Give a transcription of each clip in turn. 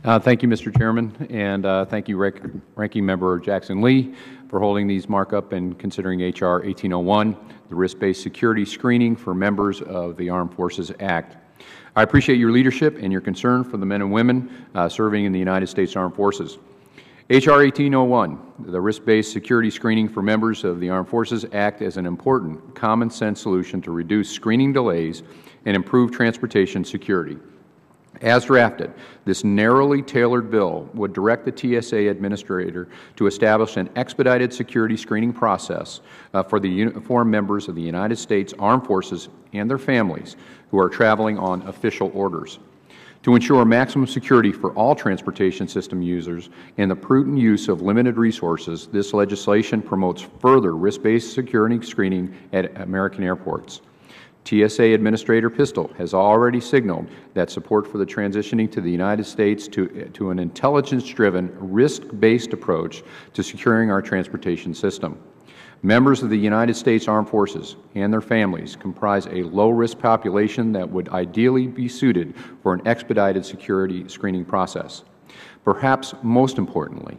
Thank you, Mr. Chairman, and thank you, Ranking Member Jackson Lee, for holding these markup and considering H.R. 1801, the Risk-Based Security Screening for Members of the Armed Forces Act. I appreciate your leadership and your concern for the men and women serving in the United States Armed Forces. H.R. 1801, the Risk-Based Security Screening for Members of the Armed Forces Act, is an important common-sense solution to reduce screening delays and improve transportation security. As drafted, this narrowly tailored bill would direct the TSA Administrator to establish an expedited security screening process for the uniformed members of the United States Armed Forces and their families who are traveling on official orders. To ensure maximum security for all transportation system users and the prudent use of limited resources, this legislation promotes further risk-based security screening at American airports. TSA Administrator Pistol has already signaled that support for the transitioning to the United States to an intelligence-driven, risk-based approach to securing our transportation system. Members of the United States Armed Forces and their families comprise a low-risk population that would ideally be suited for an expedited security screening process. Perhaps most importantly,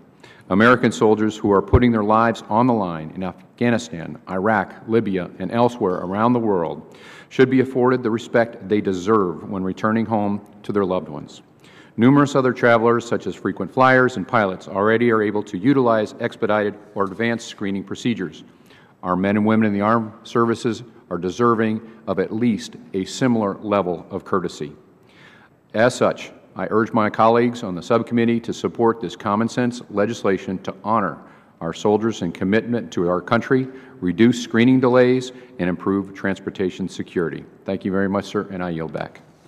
American soldiers who are putting their lives on the line in Afghanistan, Iraq, Libya, and elsewhere around the world should be afforded the respect they deserve when returning home to their loved ones. Numerous other travelers, such as frequent flyers and pilots, already are able to utilize expedited or advanced screening procedures. Our men and women in the armed services are deserving of at least a similar level of courtesy. As such, I urge my colleagues on the subcommittee to support this common-sense legislation to honor our soldiers and commitment to our country, reduce screening delays, and improve transportation security. Thank you very much, sir, and I yield back.